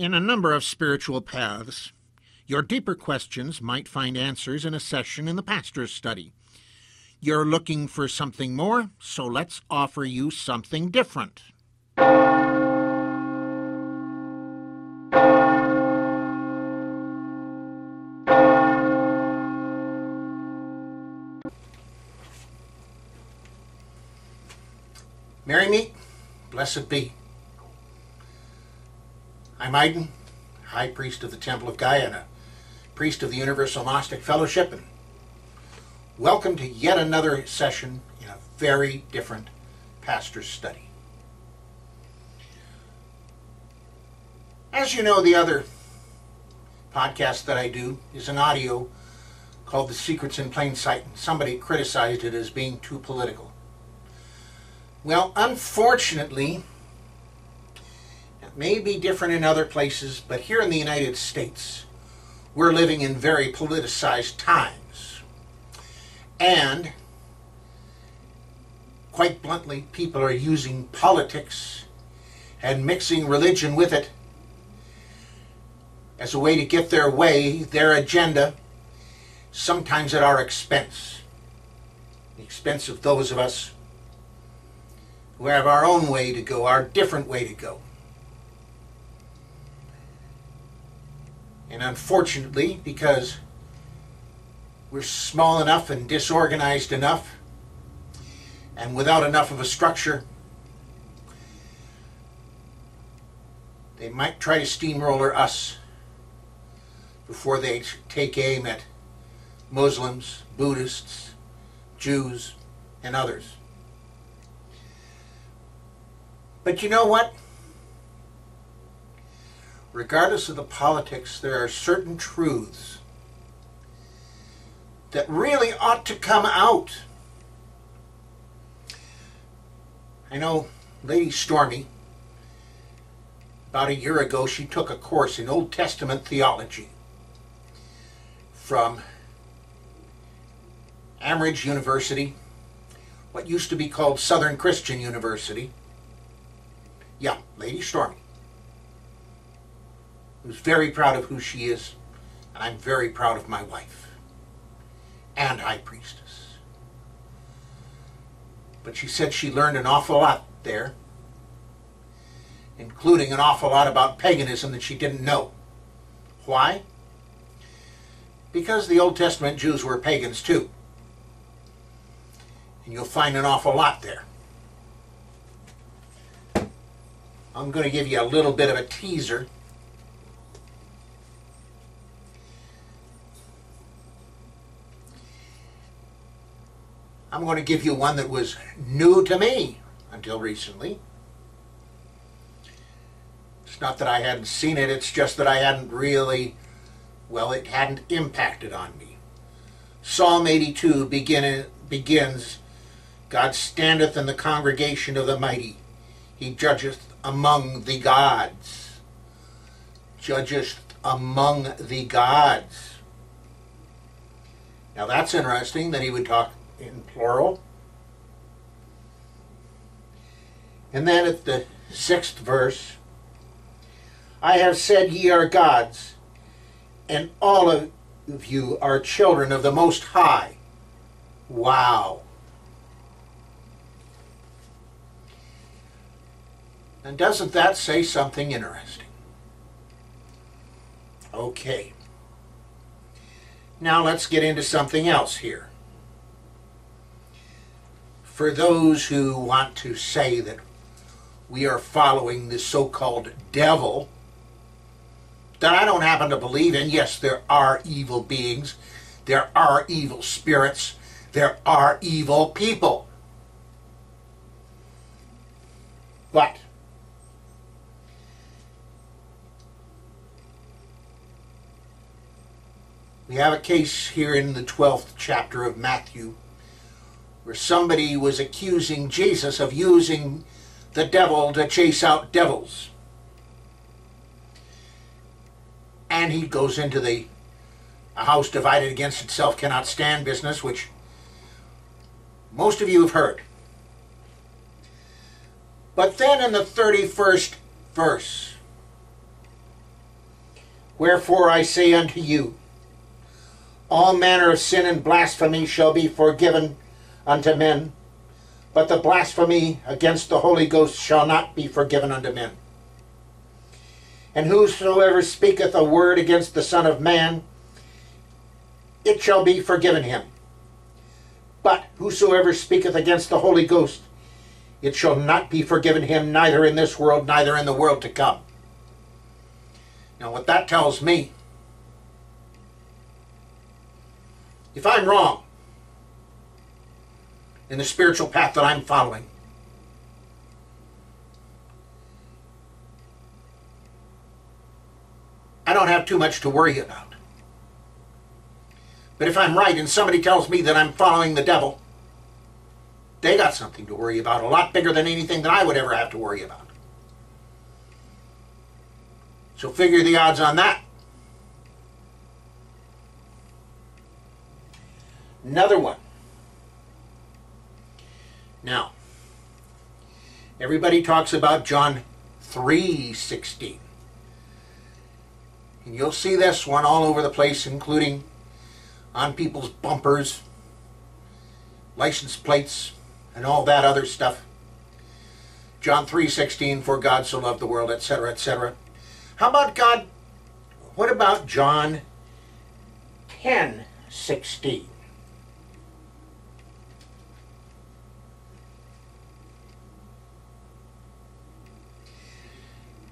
In a number of spiritual paths, your deeper questions might find answers in a session in the pastor's study. You're looking for something more, so let's offer you something different. Merry meet, blessed be. I'm Aiden, High Priest of the Temple of Guyana, Priest of the Universal Gnostic Fellowship, and welcome to yet another session in a very different pastor's study. As you know, the other podcast that I do is an audio called The Secrets in Plain Sight, and somebody criticized it as being too political. Well, unfortunately, it may be different in other places, but here in the United States, we're living in very politicized times. And, quite bluntly, people are using politics and mixing religion with it as a way to get their way, their agenda, sometimes at our expense. The expense of those of us who have our own way to go, our different way to go. And unfortunately, because we're small enough and disorganized enough, and without enough of a structure, they might try to steamroller us before they take aim at Muslims, Buddhists, Jews, and others. But you know what? Regardless of the politics, there are certain truths that really ought to come out. I know Lady Stormy, about a year ago, she took a course in Old Testament theology from Amherst University, what used to be called Southern Christian University. Yeah, Lady Stormy. Who's very proud of who she is, and I'm very proud of my wife and High Priestess. But she said she learned an awful lot there, including an awful lot about paganism that she didn't know. Why? Because the Old Testament Jews were pagans too. And you'll find an awful lot there. I'm going to give you a little bit of a teaser. I'm going to give you one that was new to me until recently. It's not that I hadn't seen it, it's just that I hadn't really, well, it hadn't impacted on me. Psalm 82 begins, God standeth in the congregation of the mighty. He judgeth among the gods. Judgeth among the gods. Now that's interesting that he would talk in plural. And then at the 6th verse, I have said ye are gods, and all of you are children of the Most High. Wow. And doesn't that say something interesting? Okay. Now let's get into something else here. For those who want to say that we are following the so-called devil, that I don't happen to believe in, yes, there are evil beings, there are evil spirits, there are evil people. But we have a case here in the 12th chapter of Matthew where somebody was accusing Jesus of using the devil to chase out devils. And he goes into a house divided against itself cannot stand business, which most of you have heard. But then in the 31st verse, Wherefore I say unto you, all manner of sin and blasphemy shall be forgiven unto men, but the blasphemy against the Holy Ghost shall not be forgiven unto men. And whosoever speaketh a word against the Son of Man, it shall be forgiven him. But whosoever speaketh against the Holy Ghost, it shall not be forgiven him, neither in this world, neither in the world to come. Now what that tells me, if I'm wrong in the spiritual path that I'm following, I don't have too much to worry about. But if I'm right and somebody tells me that I'm following the devil, they got something to worry about, a lot bigger than anything that I would ever have to worry about. So figure the odds on that. Another one. Now, everybody talks about John 3:16. And you'll see this one all over the place, including on people's bumpers, license plates, and all that other stuff. John 3:16, for God so loved the world, etc., etc. How about God? What about John 10:16?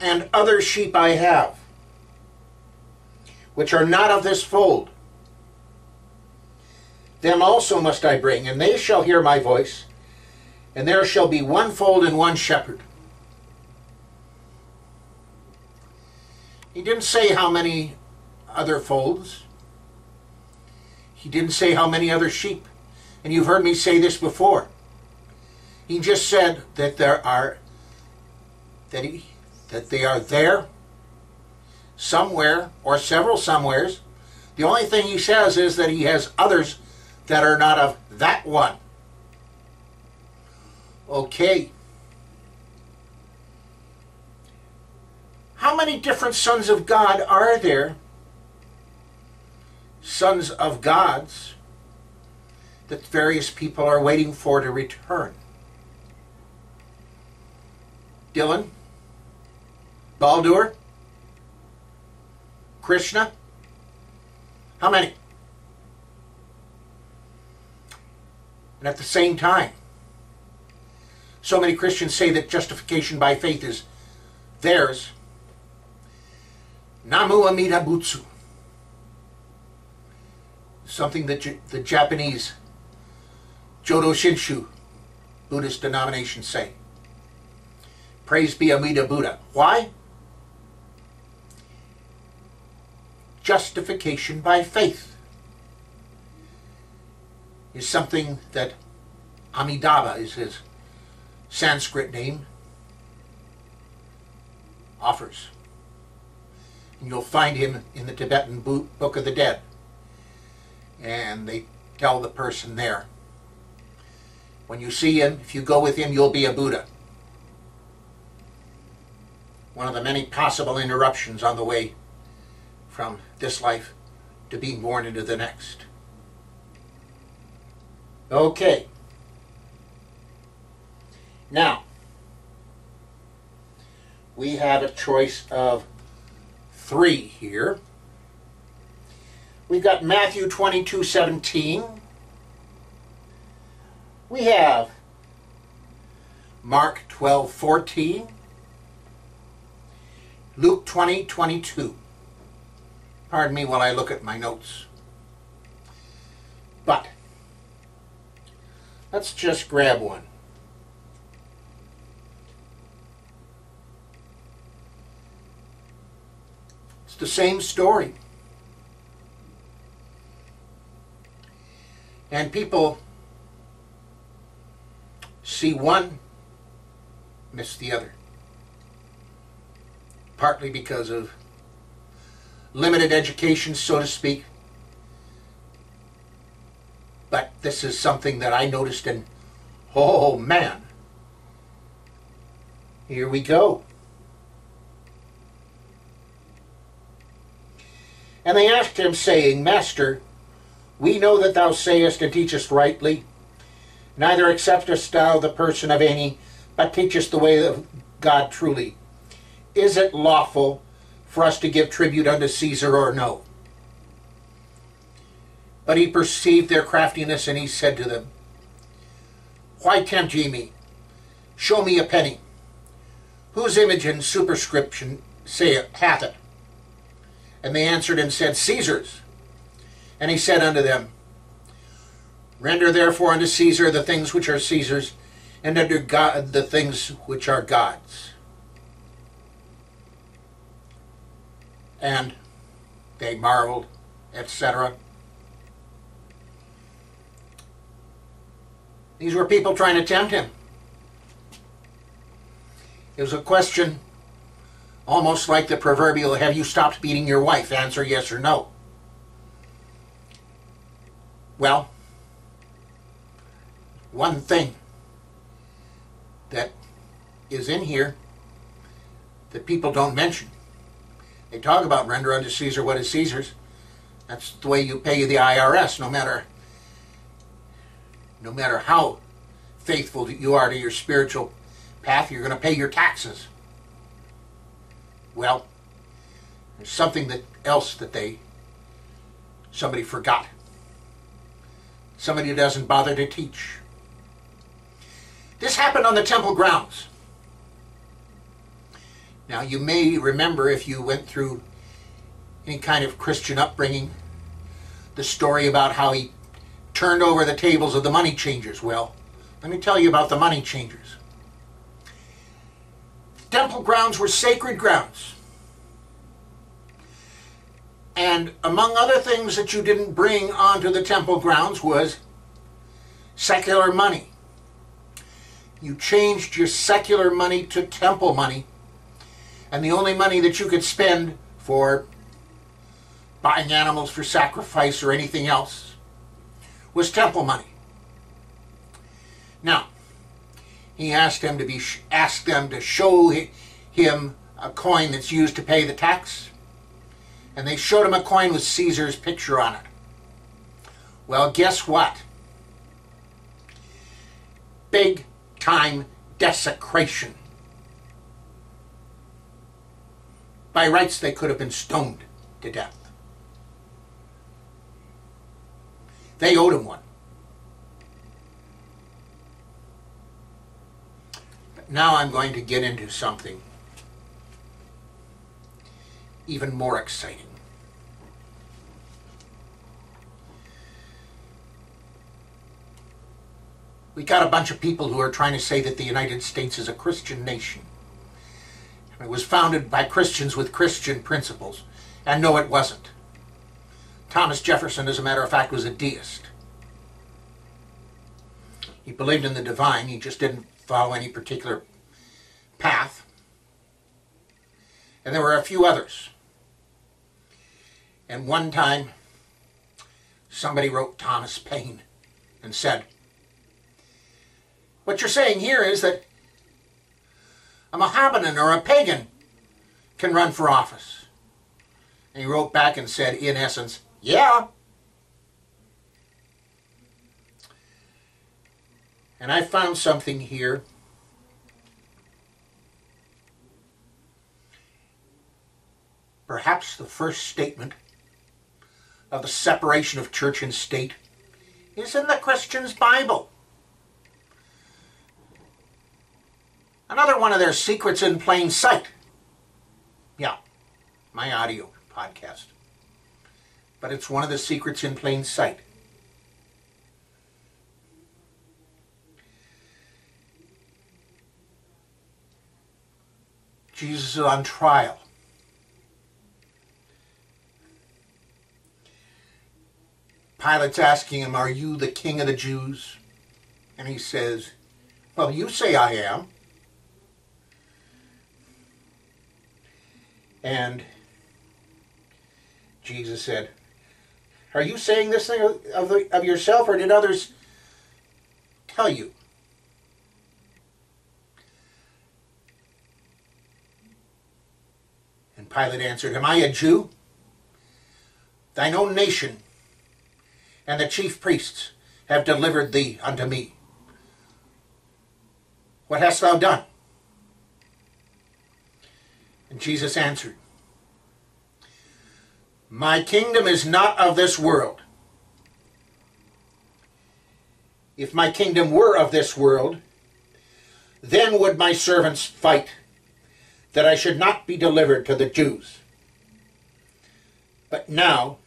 And other sheep I have, which are not of this fold. Them also must I bring, and they shall hear my voice, and there shall be one fold and one shepherd. He didn't say how many other folds. He didn't say how many other sheep. And you've heard me say this before. He just said that they are there somewhere or several somewheres. The only thing he says is that he has others that are not of that one. Okay. How many different sons of God are there? Sons of gods that various people are waiting for to return. Dylan? Baldur? Krishna? How many? And at the same time, so many Christians say that justification by faith is theirs. Namu Amida Butsu. Something that the Japanese Jodo Shinshu Buddhist denominations say. Praise be Amida Buddha. Why? Justification by faith is something that Amitabha is his Sanskrit name, offers. And you'll find him in the Tibetan Book of the Dead. And they tell the person there, when you see him, if you go with him, you'll be a Buddha. One of the many possible interruptions on the way from this life to being born into the next. Okay. Now, we have a choice of 3 here. We've got Matthew 22:17. We have Mark 12:14. Luke 20:22. Pardon me while I look at my notes. But let's just grab one. It's the same story. And people see one, miss the other. Partly because of limited education, so to speak. But this is something that I noticed, and oh man, here we go. And they asked him, saying, Master, we know that thou sayest and teachest rightly, neither acceptest thou the person of any, but teachest the way of God truly. Is it lawful for us to give tribute unto Caesar or no? But he perceived their craftiness, and he said to them, Why tempt ye me? Show me a penny. Whose image and superscription hath it? And they answered and said, Caesar's. And he said unto them, Render therefore unto Caesar the things which are Caesar's, and unto God the things which are God's. And they marveled, etc. These were people trying to tempt him. It was a question almost like the proverbial, have you stopped beating your wife? Answer yes or no. Well, one thing that is in here that people don't mention. They talk about render unto Caesar what is Caesar's. That's the way you pay the IRS, no matter how faithful you are to your spiritual path, you're going to pay your taxes. Well, there's something else that somebody forgot. Somebody who doesn't bother to teach. This happened on the temple grounds. Now, you may remember, if you went through any kind of Christian upbringing, the story about how he turned over the tables of the money changers. Well, let me tell you about the money changers. Temple grounds were sacred grounds. And among other things that you didn't bring onto the temple grounds was secular money. You changed your secular money to temple money, and the only money that you could spend for buying animals for sacrifice or anything else was temple money. Now, he asked them to show him a coin that's used to pay the tax, and they showed him a coin with Caesar's picture on it. Well, guess what? Big time desecration. By rights, they could have been stoned to death. They owed him one. But now I'm going to get into something even more exciting. We got a bunch of people who are trying to say that the United States is a Christian nation. It was founded by Christians with Christian principles. And no, it wasn't. Thomas Jefferson, as a matter of fact, was a deist. He believed in the divine. He just didn't follow any particular path. And there were a few others. And one time, somebody wrote Thomas Paine and said, what you're saying here is that a Mohammedan or a pagan can run for office. And he wrote back and said, in essence, yeah. And I found something here. Perhaps the first statement of the separation of church and state is in the Christian's Bible. Another one of their secrets in plain sight. Yeah, my audio podcast. But it's one of the secrets in plain sight. Jesus is on trial. Pilate's asking him, are you the king of the Jews? And he says, well, you say I am. And Jesus said, are you saying this thing of yourself, or did others tell you? And Pilate answered, am I a Jew? thine own nation and the chief priests have delivered thee unto me. What hast thou done? And Jesus answered, my kingdom is not of this world. If my kingdom were of this world, then would my servants fight, that I should not be delivered to the Jews. But now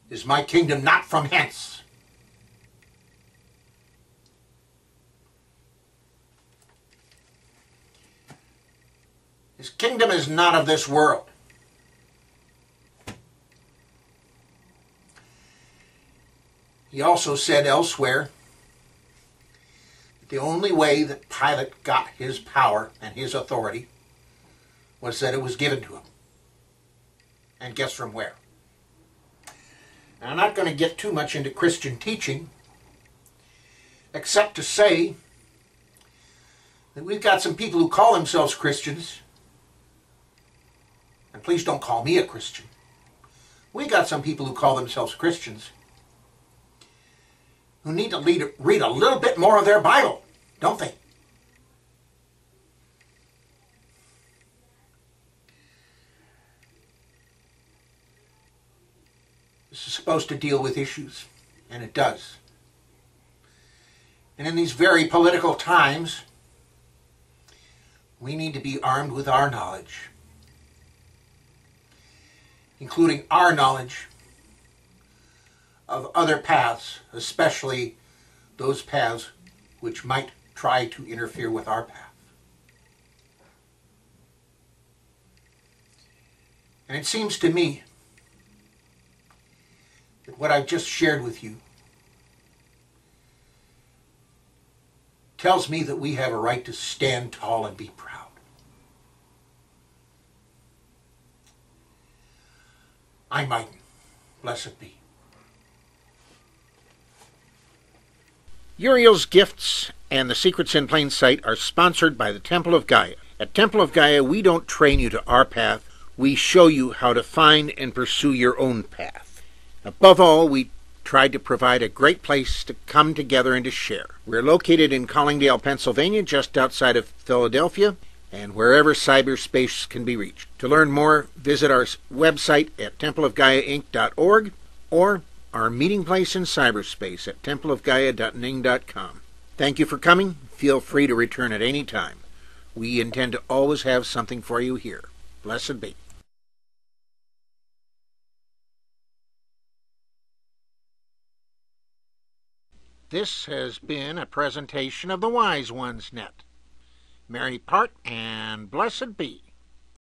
is my kingdom not from hence. His kingdom is not of this world. He also said elsewhere that the only way that Pilate got his power and his authority was that it was given to him. And guess from where? Now, I'm not going to get too much into Christian teaching, except to say that we've got some people who call themselves Christians, and please don't call me a Christian. We got some people who call themselves Christians who need to read a little bit more of their Bible, don't they? This is supposed to deal with issues, and it does. And in these very political times, we need to be armed with our knowledge, including our knowledge of other paths, especially those paths which might try to interfere with our path. And it seems to me that what I've just shared with you tells me that we have a right to stand tall and be proud. I'm Mike. Blessed be. Uriel's Gifts and the Secrets in Plain Sight are sponsored by the Temple of Gaia. At Temple of Gaia, we don't train you to our path. We show you how to find and pursue your own path. Above all, we tried to provide a great place to come together and to share. We're located in Collingdale, Pennsylvania, just outside of Philadelphia, and wherever cyberspace can be reached. To learn more, visit our website at templeofgaiainc.org or our meeting place in cyberspace at templeofgaia.ning.com. Thank you for coming. Feel free to return at any time. We intend to always have something for you here. Blessed be. This has been a presentation of the Wise Ones Net. Merry part and blessed be.